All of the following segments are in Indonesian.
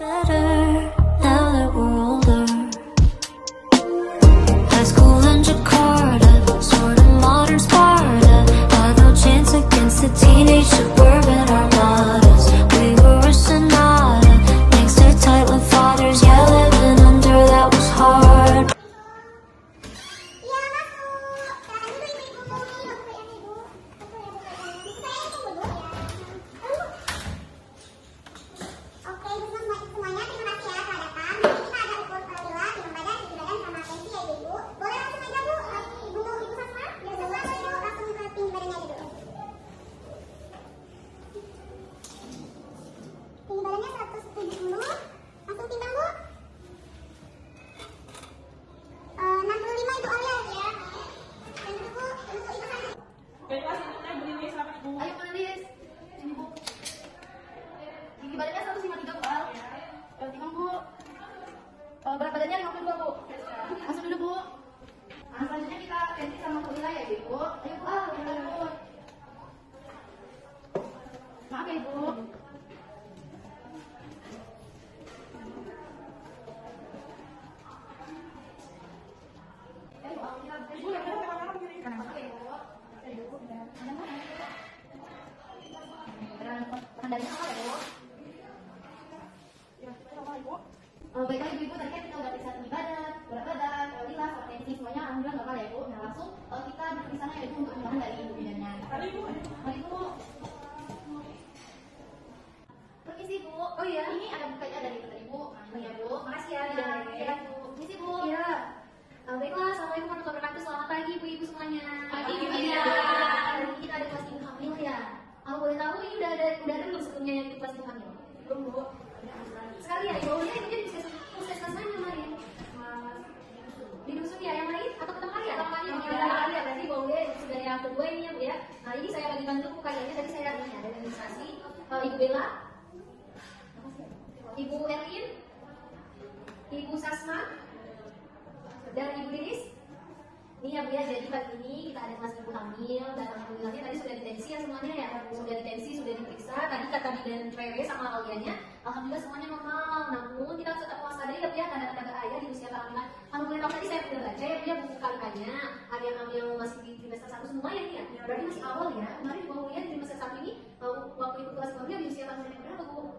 Better now that we're older. High school in Jakarta, sort of modern Sparta. Had no chance against the teenage suburban armadas. We were a sonata, next to tight with fathers. Yeah, living under that was hard. Ayo menulis. Ini Bu. Tinggi badannya 153 Bu Al. Timbang Bu. Berat badannya 52 Bu. Masuk dulu Bu. Selanjutnya kita ganti sama wilayah ya Ibu. Ayo Bu Al, Bu. Maaf ya Ibu. Pandangnya apa ya Bu? Baiklah Ibu-Ibu, tadi kan kita udah periksa tinggi badan, berat badan, lila, sama tensi, semuanya alhamdulillah nggak kalah ya Bu. Nah langsung kita duduk di sana yaitu untuk undangan dari ibu bidannya. Mari Bu. Permisi Bu. Oh iya. Ini ada bukanya dari Ibu. Oh iya Bu. Makasih ya. Ya Bu. Permisi Bu. Iya. Baiklah, assalamualaikum warahmatullahi wabarakatuh. Selamat pagi Ibu-Ibu semuanya. Pagi Bu. Hari ini kita ada kelas ibu hamil ya. Kalau boleh tahu ini udah ada belum sebelumnya yang ikut kelas ibu hamil? Belum Bu. Sekali ya, ibunya ikutin puskesmas mana kemarin? Di dusun ya, yang lain atau ketemu ya? Ketemu ya, berarti boleh sudah yang kedua ini ya Bu ya. Nah ini saya bagikan dulu kayaknya tadi saya ini ada administrasi. Ibu Bella, Ibu Erlin, Ibu Sasma, dan Ibu Lilis. Ini ya Bu ya, jadi pagi ini kita ada kelas ibu hamil dan alhamdulillahnya tadi sudah ditensi ya semuanya ya. Sudah ditensi, sudah diperiksa. Tadi kata bidan Trewe sama Aulianya, alhamdulillah semuanya normal. Namun kita harus tetap waspada ya Bu ya, tanda-tanda ayah di usia kehamilan. Kalau boleh tahu tadi saya sudah baca ya Bu ya buku KK-nya. Ada yang hamil masih di trimester 1 semua ya ya. Berarti masih awal ya. Kemarin Bu Aulia di trimester 1 ini waktu ikut kelas barunya di usia kehamilan yang berapa Bu?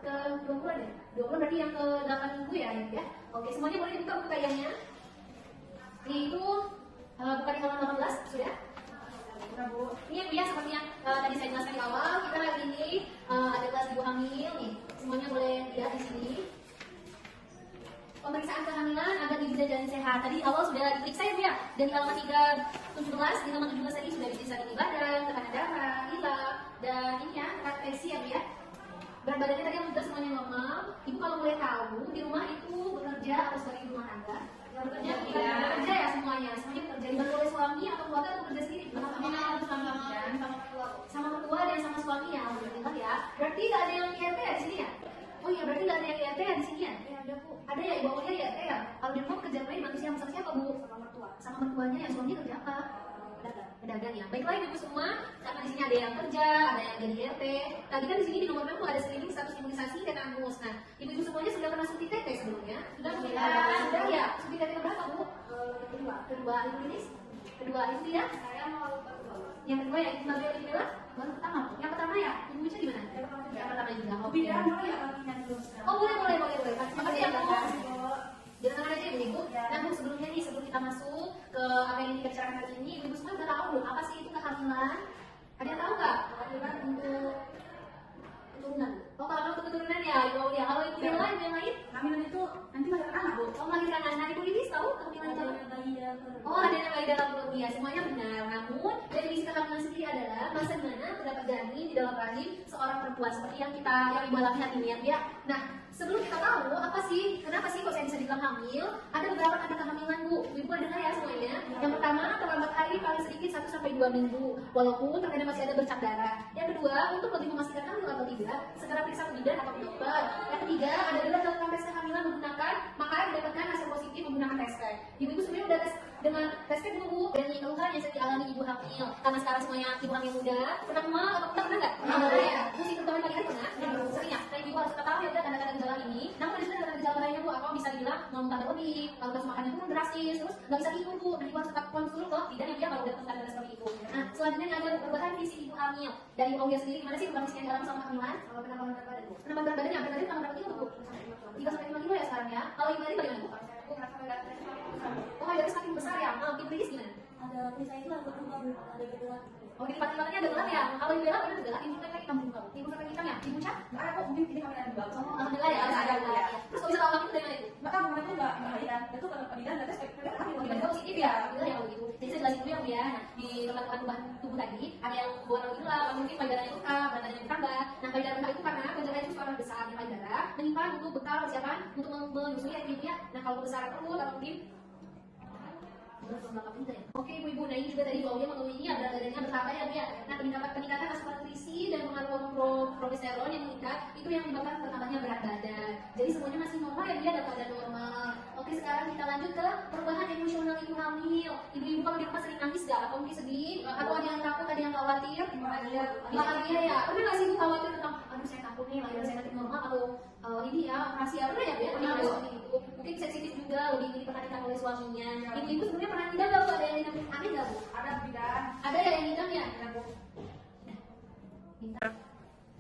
Ke 2 bulan ya? 2 bulan berarti yang ke 8 minggu ya ya. Oke, semuanya boleh dibuka buku kayaknya. Itu bukan di halaman 18 sudah. Ini ya Bu ya, seperti yang tadi saya jelaskan di awal, kita hari ini ada kelas ibu hamil nih. Semuanya boleh lihat di sini. Pemeriksaan kehamilan agar dijaga jalan sehat. Tadi awal sudah diperiksa ya Bu ya. Dan di halaman 317, di halaman 17 tadi sudah diperiksa tinggi badan, tekanan darah, lila, dan ini ya, tensi ya Bu ya. Berat badannya tadi yang semuanya normal. Ibu kalau boleh tahu di rumah itu bekerja atau sebagai ibu rumah tangga? Bekerja ya semuanya bekerja. Dibantu oleh suami atau keluarga atau bekerja sendiri? Sama mertua dan sama suami ya, alhamdulillah ya. Berarti nggak ada yang IRT ya di sini ya? Oh iya, berarti nggak ada yang IRT ya di sini ya? Ya ada Bu. Ada ya, Ibu Aulia IRT ya? Kalau di rumah kerja lain manusia sama siapa Bu? Sama mertua. Sama mertuanya yang suaminya kerja apa? Pedagang ya. Baiklah Ibu semua, karena di sini ada yang kerja, ada yang jadi IRT. Tadi kan di sini di nomor menu ada screening status imunisasi tetanus. Nah, Ibu-ibu semuanya sudah pernah suntik TT sebelumnya? Sudah ya. Suntik TT berapa Bu? Kedua. Ibu Lilis? Kedua. Ibu ya? Saya mau yang kedua ya, Ibu Nadia Ibu Bella? Baru pertama. Yang pertama ya? Ibu Mica gimana? Yang pertama juga. Oke. Oh boleh. Makasih ya Bu. Jangan aja Ibu. Nah Bu, sebelumnya nih, sebelum kita masuk ke apa yang kita bicarakan hari ini, Ibu semua udah tahu belum apa sih itu kehamilan? Ada yang tahu nggak? Kehamilan untuk keturunan. Oh kalau untuk keturunan ya Ibu Aulia. Kalau Ibu Bella yang lain? Kehamilan itu nanti melahirkan anak Bu. Oh melahirkan anak. Ibu Lilis tahu kehamilan itu? Oh ada yang bayi dalam perut dia. Semuanya benar. Namun definisi kehamilan sendiri adalah masa di mana terdapat janin di dalam rahim seorang perempuan seperti yang Ibu alami hari ini ya. Nah sebelum kita tahu apa sih, kenapa sih kok saya bisa dibilang hamil, ada beberapa tanda kehamilan Bu. Ibu dengar ya semuanya. Yang pertama, terlambat haid paling sedikit 1 sampai 2 minggu, walaupun terkadang masih ada bercak darah. Yang kedua, untuk lebih memastikan hamil atau tidak, segera periksa ke bidan atau ke dokter. Yang ketiga, ada dalam melakukan tes kehamilan menggunakan, maka didapatkan hasil positif menggunakan tes pack. Ibu-ibu sebenarnya udah tes dengan tes pack dulu Bu. Dan keluhan yang sering dialami ibu hamil, karena sekarang semuanya ibu hamil muda, pernah mual atau pernah nggak? Pernah ya. Terus ikut teman kalian pernah? Sering ya? Kayak ibu harus tetap tahu ya tanda-tanda gejala ini. Namun ada juga tanda-tanda gejala lainnya Bu, atau bisa dibilang mau muntah berlebih, kalau nafsu makannya pun drastis, terus nggak bisa tidur Bu. Nah, Ibu harus tetap konsul ke bidan ya kalau udah tanda-tanda seperti itu. Nah, selanjutnya ada perubahan visi ibu hamil. Dari Ibu Aulia sendiri, gimana sih perubahan visi yang dalam sama kehamilan? Kalau penambahan berat badan Bu. Penambahan berat badannya berarti penambahan berapa kilo Bu? 3 sampai 5 kilo ya sekarang ya. Kalau Ibu tadi bagaimana Bu? Oh, jadi semakin besar ya. Ibu Riris gimana? Ada perisai itu ada berubah, ada gejala. Oh, di patimatanya ada gelap ya. Kalau Ibu Bella benar gejala, Ibu kan hitam juga. Ibu sampai hitam ya. Ibu Cak? Nggak ada kok, mungkin ini kamera di bawah. Oh, alhamdulillah ya. Ada ya. Terus kalau bisa tahu kamu dari mana itu? Maka kemarin tuh nggak ya. Itu kalau bidan ada tes mereka hamil. Tiba-tiba positif ya, alhamdulillah ya begitu. Jadi saya jelasin dulu ya Bu ya. Nah, di perubahan tubuh tadi ada yang warna gelap, mungkin payudaranya luka, badannya bertambah. Nah, payudara luka itu karena payudara itu suara besar di payudara menyimpan untuk bekal persiapan untuk menyusui akhirnya. Nah, kalau besar perut atau mungkin oke ibu-ibu, nah ini juga tadi Bu Aulia mengenai ini berat badannya bertambah ya Bu ya. Nah, peningkatan asupan nutrisi dan pengaruh progesteron yang meningkat itu yang menyebabkan bertambahnya berat badan. Jadi semuanya masih normal ya dia dalam keadaan normal. Oke, sekarang kita lanjut ke perubahan emosional ibu hamil. Ibu-ibu kalau di rumah sering nangis gak? Atau mungkin sedih? Atau ada yang takut, ada yang khawatir? Bahagia ya? Pernah gak sih ibu khawatir tentang aduh saya takut nih lahiran saya nanti normal atau ini ya operasi ya? Pernah ya Bu ya? Pernah ada seperti itu. Mungkin sensitif juga lebih diperhatikan oleh suaminya. Ibu-ibu sebenarnya pernah tidak gak Bu? Ada yang ngidam aneh gak Bu? Ada bidan. Ada ya yang ngidam ya?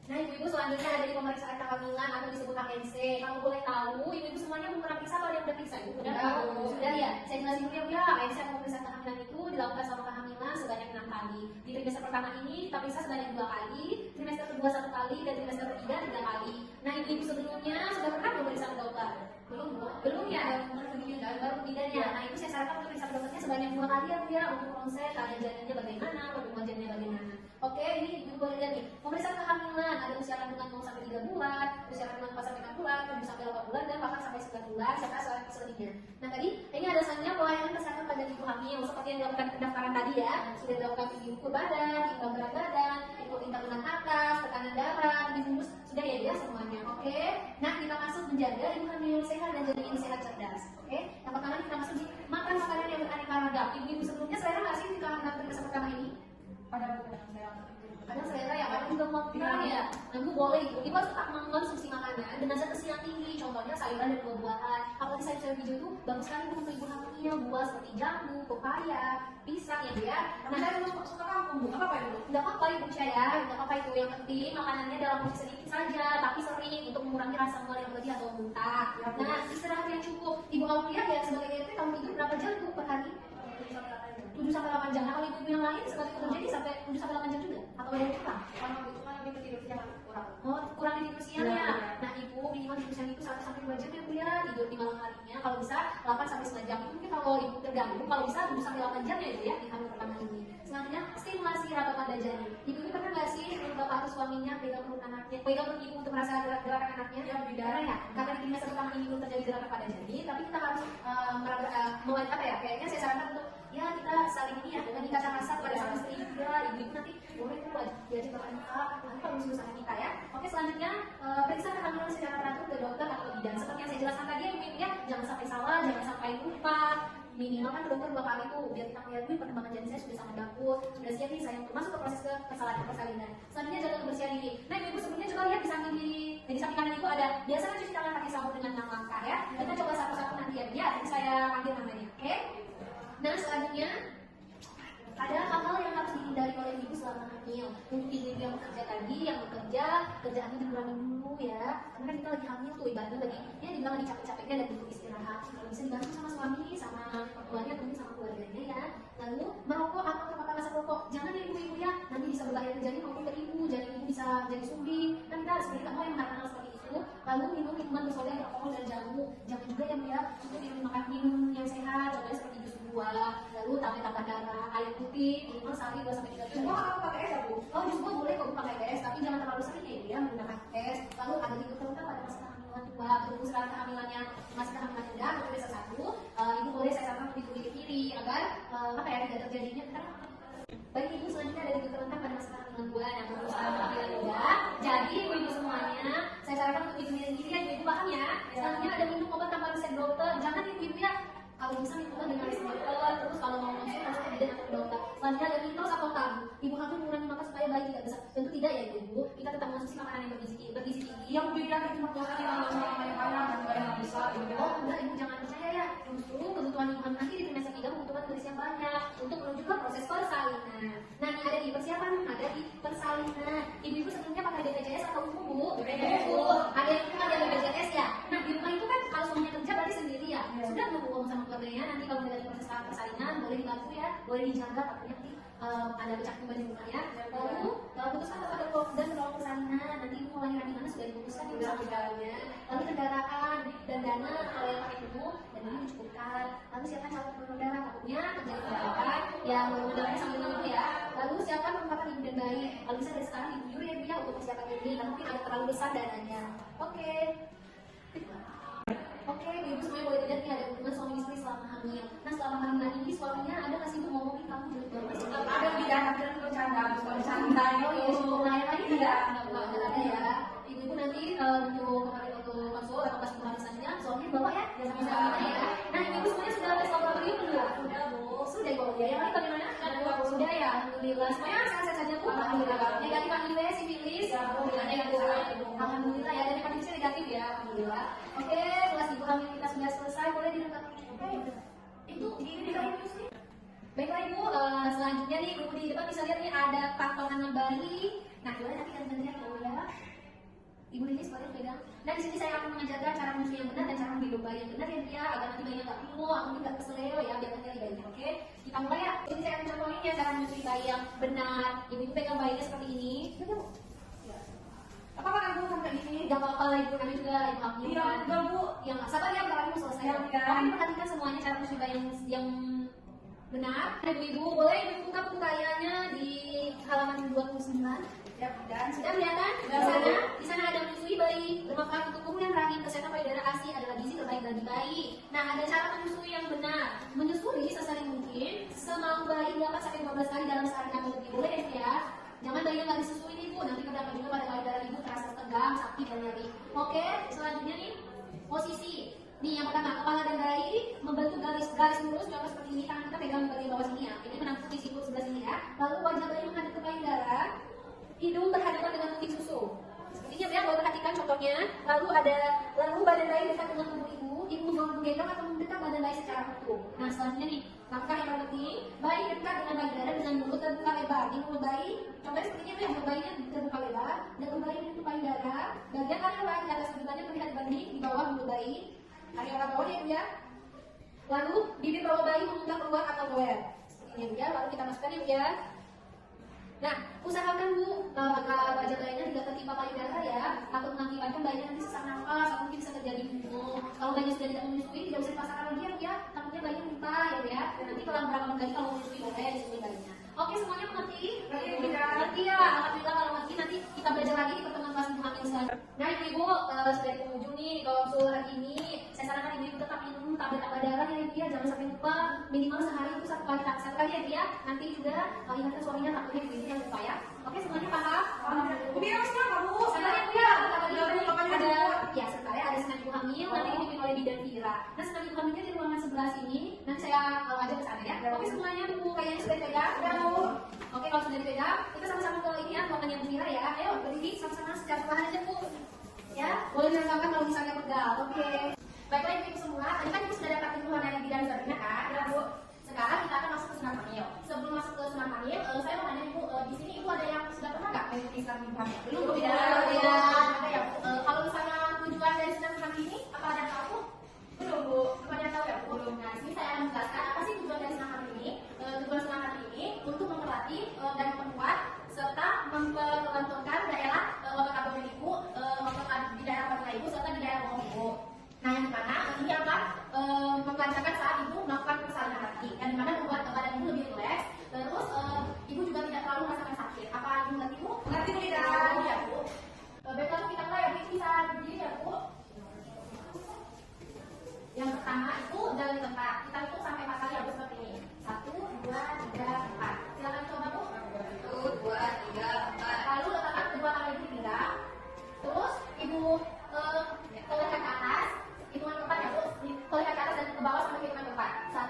Nah, ibu-ibu selanjutnya ada di pemeriksaan kehamilan atau disebut HNC. Kalau boleh tahu, ibu-ibu semuanya belum pernah periksa atau ada yang udah periksa? Ibu udah tahu? Sudah ya? Saya jelasin dulu ya Bu ya. HNC atau pemeriksaan kehamilan itu dilakukan selama kehamilan sebanyak 6 kali. Di trimester pertama ini kita periksa sebanyak 2 kali, trimester kedua 1 kali, dan trimester ketiga 3 kali. Nah, ibu-ibu sebelumnya sudah pernah belum periksa ke dokter? Belum Bu? Belum ya? Baru bidan ya. Nah, itu saya sarankan untuk periksa ke dokternya sebanyak 2 kali ya Bu ya, untuk ronsen keadaan janinnya bagaimana, pertumbuhan janinnya bagaimana. Oke, ini ibu boleh lihat nih. Pemeriksaan kehamilan ada usia kandungan 0 sampai 3 bulan, usia kandungan 4 sampai 6 bulan, 7 sampai 8 bulan, dan bahkan sampai 9 bulan serta selebihnya. Nah, tadi ini ada selanjutnya pelayanan kesehatan pada ibu hamil seperti yang dilakukan pendaftaran tadi ya. Sudah dilakukan uji ukur badan, timbang berat badan, ukur tingkat ulang atas, tekanan darah, bimus, sudah ya dia semuanya. Oke. Nah, kita masuk menjaga ibu hamil sehat dan janin ini sehat cerdas. Oke. Yang pertama kita masuk di makan makanan yang beraneka ragam. Ibu-ibu sebelumnya selera nggak sih di kehamilan trimester pertama ini? Pada bukan saya. Kadang selera ya, kadang juga mau kurang ya. Nah, Bu boleh ibu harus tetap mengkonsumsi makanan dengan zat besi yang tinggi, contohnya sayuran dan buah-buahan. Apalagi sayur-sayur hijau itu bagus sekali untuk ibu hamil, buah seperti jambu, pepaya, pisang ya Bu ya. Nah, saya dulu suka kampung, Bu. Apa itu? Nggak apa-apa ibu saya, nggak apa-apa itu. Yang penting makanannya dalam porsi sedikit saja, tapi sering untuk mengurangi rasa mual yang berlebih atau muntah. Nah, istirahat yang cukup. Ibu Aulia ya sebagai RT kamu tidur berapa jam Bu per hari? 7 sampai 8 jam. Nah, kalau ibu yang lain seperti itu terjadi sampai 7 sampai 8 jam juga? Atau ada yang kurang? Karena itu kan lebih ke tidur siang kurang. Oh, kurang di tidur siang Iya, ya. iya. Nah, ibu minimal tidur siang itu 1 sampai 2 jam ya Bu ya. Tidur di malam harinya kalau bisa 8 sampai 9 jam. Itu mungkin kalau ibu terganggu, kalau bisa 7 sampai 8 jam ya Bu ya di hamil pertama ini. Selanjutnya stimulasi raba pada janin. Ibu pernah nggak sih bapak atau suaminya pegang perut anaknya, pegang perut ibu untuk merasakan gerakan anaknya? Ya, Bu. Pernah ya? Karena di trimester pertama ini belum terjadi gerakan pada janin, tapi kita harus apa ya? Kayaknya saya sarankan untuk ya kita saling ini ya dengan ikatan rasa pada suami istri juga. Ibu nanti boleh tuh diajak bapak nikah, nanti kalau misalnya kita ya. Oke, selanjutnya periksa kehamilan secara teratur ke dokter atau bidan. Seperti yang saya jelaskan tadi ya ibu ya, jangan sampai salah, jangan sampai lupa. Minimal kan ke dokter 2 kali tuh biar kita melihat dulu perkembangan janin saya sudah sangat bagus, sudah siap nih saya untuk masuk ke proses persalinan. Selanjutnya jaga kebersihan diri. Nah, ibu sebelumnya coba lihat di samping diri, di samping kanan itu ada biasanya cuci tangan pakai sabun dengan 6 langkah ya. Kita coba satu-satu nanti ya, nanti saya panggil namanya. Oke? Nah, selanjutnya ada hal-hal yang harus dihindari oleh ibu selama hamil. Untuk ibu yang bekerja tadi, yang bekerja, kerjaannya dikurangi dulu ya. Karena kan kita lagi hamil tuh, ibaratnya lagi, ya dibilang lagi capek-capeknya dan butuh istirahat. Kalau bisa dibantu sama suami, sama keluarga, mungkin sama keluarganya ya. Lalu merokok atau terpapar asap rokok, jangan ya ibu-ibu ya. Nanti bisa berbahaya ke janin maupun ke ibu. Janin ibu bisa jadi sumbing. Kan kita sebenarnya nggak mau yang hal seperti itu. Lalu minum minuman bersoda yang alkohol dan jamu. Jangan juga yang ya, cukup minum yang sehat, contohnya seperti jus buah, lalu tambah darah, air putih, minimal sehari 2 sampai 3 kali. Semua kalau pakai es ya, Bu? Oh, juga boleh kok pakai es, tapi jangan terlalu sering ya ibu ya menggunakan es. Lalu ada juga terutama pada masa kehamilan tua, berhubung sekarang kehamilannya masih kehamilan muda, untuk trimester 1, ibu boleh saya sarankan untuk ditutup kiri agar apa ya tidak terjadinya karena baik ibu selanjutnya ada juga rentan pada masa kehamilan tua, nah berhubung sekarang kehamilan muda. Jadi ibu semuanya saya sarankan untuk ibu sendiri ya, ibu paham ya. Selanjutnya ada minum obat tanpa resep dokter, jangan ibu ya. Kalau bisa minum obat dengan resep dokter, terus kalau mau konsul harus ke bidan atau ke dokter. Selanjutnya ada mitos atau tabu. Ibu hamil mengurangi makan supaya bayi tidak besar. Tentu tidak ya ibu. Kita tetap mengonsumsi makanan yang bergizi tinggi. Yang beda Iya, cuma bosan yang sama yang banyak dan gak yang bisa. Oh enggak, ibu jangan percaya ya. Justru kebutuhan ibu hamil nanti di trimester 3 membutuhkan garis yang banyak untuk menuju ke proses persalinan. Nah, ini ada di persiapan, ada di persalinan. Ibu-ibu sebelumnya pakai BPJS atau umum, Bu? BPJS, Bu. Ada yang umum, ada BPJS ya. Nah, di rumah itu kan kalau suaminya kerja berarti sendiri ya. Sudah belum ngomong sama keluarganya, nanti kalau udah di proses persalinan boleh dibantu ya, boleh dijaga takutnya nanti ada pecah kembar di rumah ya. Lalu putuskan tetap ada dan terlalu persalinan. Nanti ibu mau lahiran di mana sudah diputuskan di usaha berjalannya. Lalu kendaraan dan dana kalau yang pakai penuh dan ini dicukupkan. Lalu siapkan calon donor darah takutnya terjadi kecelakaan yang darahnya sambil nunggu ya. Lalu siapkan perlengkapan ibu dan bayi. Kalau bisa dari sekarang dijujur ya Bu ya untuk persiapan ini. Karena mungkin agak terlalu besar dananya. Oke. Oke, ibu semuanya boleh lihat nih ada hubungan suami istri selama hamil. Nah, selama hamilan ini suaminya ada nggak sih Bu ngomongin kamu jelek banget? Ada tidak ada bercanda, bercanda. Oh iya, sebelum lahir lagi tidak ada ya. Ibu-ibu nanti untuk kemarin waktu konsul atau pas kemarin selanjutnya suaminya bawa ya, jangan sampai sama ya. Nah, ibu semuanya sudah tes laboratorium belum? Sudah Bu. Sudah ibu ya. Yang lain bagaimana? Sudah ya, alhamdulillah. Semuanya sehat saja Bu. Alhamdulillah. Negatif antivirus, sifilis, alhamdulillah negatif. Alhamdulillah ya, dan hepatitisnya negatif ya, alhamdulillah. Oke, kelas ibu hamil kita sudah selesai, boleh direkam. Itu ini sih. Baiklah Ibu, selanjutnya nih Ibu di depan bisa lihat nih ada patongan bayi. Nah, boleh nanti kalian lihat ya. Ibu ini seperti pegang. Nah, di sini saya akan mengajarkan cara menyusui yang benar dan cara menghidup bayi yang benar ya dia agar nanti bayinya nggak pilu, atau nggak keseleo ya, biar nanti bayinya. Oke, kita mulai ya. Jadi saya akan contohin ya cara menyusui bayi yang benar. Ibu pegang bayinya seperti ini. Apa kan Bu sampai di sini? Gak apa-apa lah Ibu, kami juga ibu hamil Iya, kan. enggak Bu. Ya nggak sabar ya, bentar lagi mau selesai. Iya, iya. Oke, perhatikan semuanya cara menyusui bayi yang benar. Ibu-ibu boleh buka buku-buku di halaman 29. Ya, dan Sudah kelihatan? Di sana ada menyusui bayi bermanfaat untuk tubuh dan rahim, kesehatan payudara ASI adalah gizi terbaik bagi bayi. Nah, ada cara menyusui yang benar. Menyusui sesering mungkin, semau bayi 8 sampai 12 kali dalam sehari atau lebih, boleh ya. Jangan bayi nggak disusui nih Bu, nanti berdampak juga pada payudara ibu terasa tegang, sakit dan nyeri. Oke, selanjutnya nih posisi. Nih yang pertama, kepala dan dahi membentuk garis lurus, contoh seperti ini, tangan kita pegang di bagian bawah sini ya. Ini menampung di siku sebelah sini ya. Lalu wajah bayi menghadap ke payudara, hidung berhadapan dengan tutik susu. Sepertinya ya, boleh perhatikan contohnya. Lalu badan bayi dekat dengan tubuh ibu menggenggam atau mendekat badan bayi secara utuh. Nah, selanjutnya nih, lakukan yang penting, bayi dekat dengan payudara dengan mulut terbuka lebar. Di mulut bayi, contohnya sepertinya ya, mulut bayinya terbuka lebar, dan mulut bayi itu payudara. Bagian areola di atas bibirnya terlihat bening di bawah mulut bayi. Areola bawahnya Ibu ya. Lalu bibir bawah bayi memutar keluar atau goyang. Seperti ini ya. Lalu kita masukkan Ibu ya. Nah, usahakan Bu agar wajah bayinya tidak tertimpa payudara ya, takut mengakibatkan bayinya nanti sesak nafas atau mungkin bisa terjadi bunuh. Kalau bayinya sudah tidak menyusui, tidak usah dipaksakan lagi ya Bu ya, takutnya bayinya muntah ya Bu ya. Dan nanti kalau berapa kali kalau menyusui boleh disusui bayinya. Oke, semuanya mengerti? Ngerti ya, alhamdulillah. Kalau ngerti nanti kita belajar lagi di pertemuan kelas ibu hamil selanjutnya. Nah ibu-ibu sudah di penghujung nih konsul hari ini. Saya sarankan ibu-ibu tetap minum tablet tambah darah ya Ibu ya, jangan sampai lupa, minimal sehari itu satu kali ya Ibu ya. Nanti juga ingatkan suaminya takutnya ibu yang lupa ya. Oke, semuanya paham? Bu Mira masih apa Bu? Sebentar ya Bu ya, ada ya sebentar ya, ada senam ibu hamil nanti dipimpin oleh bidan Vira. Nah, senam ibu hamilnya di ruangan sebelah sini. Nanti saya ajak ke sana ya. Oke, semuanya Bu kayaknya sudah dipegang. Oke, kalau sudah dipegang, kita sama-sama ke ini ya, ruangan yang Vira ya. Ayo berdiri sama-sama secara perlahan aja Bu. Ya, boleh dilakukan kalau misalnya pegal. Oke. Baiklah ibu-ibu semua, tadi kan ibu sudah dapat kebutuhan dari bidan Zarina kan? Ya Bu. Sekarang kita akan masuk ke senam hamil. Sebelum masuk ke senam hamil, saya mau tanya Ibu, di sini Ibu ada yang sudah pernah nggak mengikuti senam ibu hamil? Belum, tidak ada ya Bu. Kalau misalnya tujuan dari senam hamil ini, apa ada yang tahu? Belum Bu. Apa ada yang tahu ya Bu? Belum. Nah, di sini saya akan menjelaskan apa sih tujuan dari senam hamil ini. Tujuan senam hamil ini untuk memperlatih dan memperkuat serta memperlenturkan daerah otot abdomen Ibu, di daerah vagina Ibu serta di daerah bokong Ibu. Nah, yang dimana ini akan memperlancarkan saat Ibu melakukan persalinan nanti, yang dimana membuat badan Ibu lebih rileks. Terus Ibu juga tidak terlalu merasakan sakit. Apa Ibu ngerti Bu? Ngerti Bu tidak? Ya Bu. Baiklah kita mulai ya Bu, bisa berdiri ya Bu. Yang pertama itu dari tempat, kita hitung sampai 4 kali ya Bu seperti ini. 1, 2, 3, 4. Silakan coba Bu. 1, 2, 3, 4. Lalu letakkan kedua tangan Ibu di pinggang. Terus Ibu tolehkan ke atas. Hitungan keempat ya Bu. Tolehkan ke atas dan ke bawah sampai hitungan keempat. 1,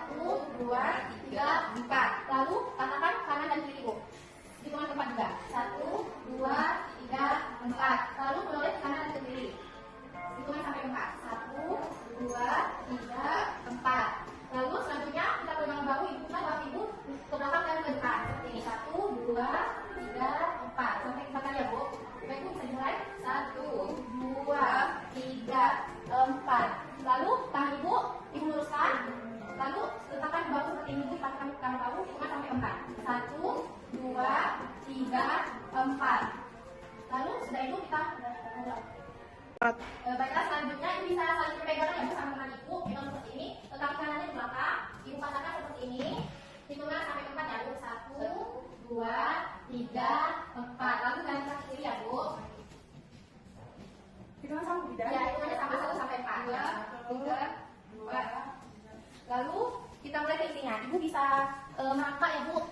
bisa saling berpegangan ya Bu sama teman Ibu, pegang seperti ini. Kaki kanannya di belakang, Ibu pasangkan seperti ini. Hitungan sampai 4 ya Bu. 1, 2, 3, 4. Lalu ganti kaki kiri ya Bu. Hitungan sama Bu Ida. Ya, hitungannya sama 1 sampai 4. 2, 2. Lalu kita mulai ke isinya. Ibu bisa merangkak ya Bu,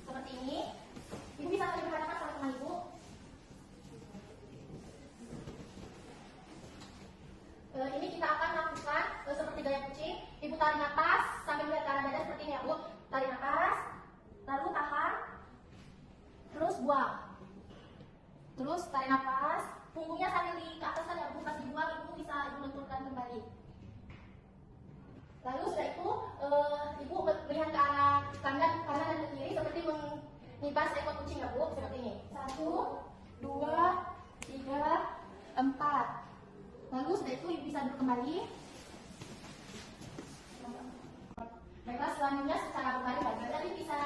seperti ini. Ibu bisa saling berhadapan sama teman Ibu. Ini kita akan lakukan seperti gaya kucing. Ibu tarik nafas sambil melihat ke arah dada seperti ini ya Bu. Tarik nafas, lalu tahan, terus buang. Terus tarik nafas, punggungnya sambil di ke atas ya Bu. Pas dibuang Ibu bisa Ibu lenturkan kembali. Lalu setelah itu Ibu melihat ke arah kanan dan ke kiri seperti mengipas ekor kucing ya Bu, seperti ini. 1, 2, 3, 4. Lalu setelah itu Ibu bisa duduk kembali. Baiklah, selanjutnya secara berbaring bagi tadi bisa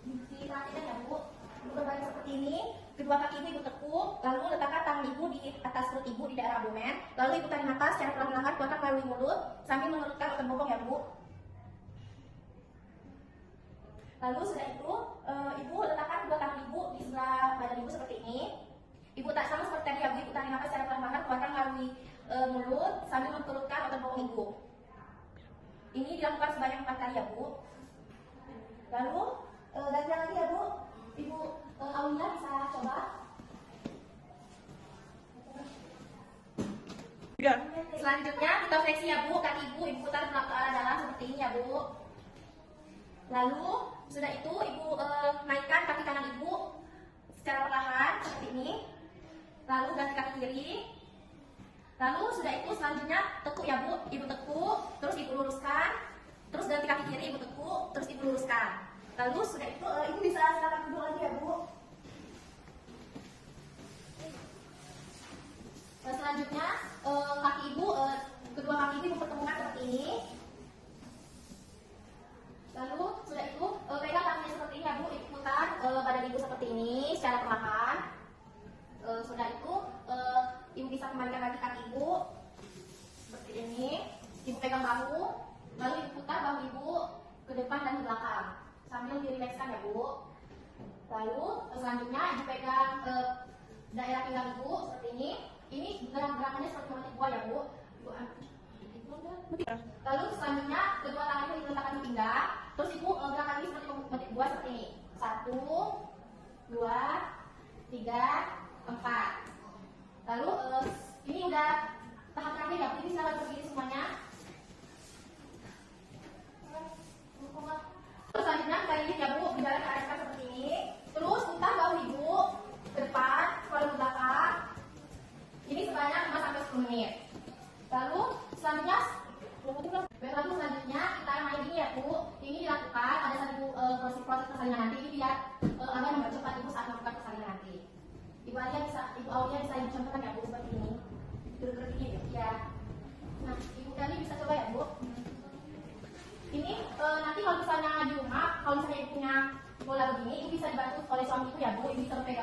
diperhatikan ya Bu. Ibu berbaring seperti ini, kedua kaki Ibu tekuk, lalu letakkan tangan Ibu di atas perut Ibu di daerah abdomen. Lalu Ibu tarik nafas secara perlahan-lahan, keluarkan melalui mulut sambil mengerutkan otot bokong ya Bu. Lalu setelah itu Ibu letakkan kedua kaki Ibu di sebelah badan Ibu seperti ini. Ibu tak sama seperti tadi ya Bu, Ibu tarik nafas secara perlahan-lahan, keluarkan melalui mulut sambil mengerutkan otot bokong Ibu. Ini dilakukan sebanyak 4 kali ya Bu. Lalu gantian lagi ya Bu. Ibu Aulia bisa coba. Selanjutnya kita fleksi ya Bu, kaki Ibu putar ke arah dalam seperti ini ya Bu. Lalu sudah itu Ibu naikkan kaki kanan Ibu secara perlahan seperti ini. Lalu ganti kaki kiri. Lalu sudah itu selanjutnya tekuk ya Bu, Ibu tekuk, terus Ibu luruskan, terus ganti kaki kiri Ibu tekuk, terus Ibu luruskan. Lalu sudah itu Ibu bisa silakan duduk lagi ya Bu. Selanjutnya kaki Ibu, kedua kaki Ibu pertemukan seperti ini. Lalu sudah itu pegang kakinya seperti ini ya Bu, Ibu putar badan Ibu seperti ini secara perlahan. Sudah itu Ibu bisa kembalikan lagi kaki Ibu seperti ini. Ibu pegang bahu, lalu Ibu putar bahu Ibu ke depan dan ke belakang sambil dirilekskan ya Bu. Lalu selanjutnya Ibu pegang daerah pinggang Ibu seperti ini. Ini gerakannya seperti memetik buah ya Bu. Lalu selanjutnya kedua tangan Ibu diletakkan di pinggang. Terus Ibu gerakan ini seperti memetik buah seperti ini. 1, 2, 3, 4. Lalu ini udah tahap terakhir ya Bu. Ini silakan berdiri semuanya. Terus selanjutnya kita ini ya Bu, berjalan ke arah depan seperti ini. Terus putar bahu Ibu ke depan, lalu ke belakang. Ini sebanyak 5 sampai 10 menit. Lalu selanjutnya kita main ini ya Bu. Ini dilakukan pada saat Ibu proses persalinan nanti. Ini biar agar mempercepat Ibu saat melakukan persalinan nanti. Ibu Aulia bisa Ibu contohkan ya Bu seperti ini. Duduk ini ya. Nah, Ibu Dani bisa coba ya Bu. Ini nanti kalau misalnya di rumah, kalau misalnya Ibu punya bola begini, Ibu bisa dibantu oleh suami Ibu ya Bu. Ibu bisa pegang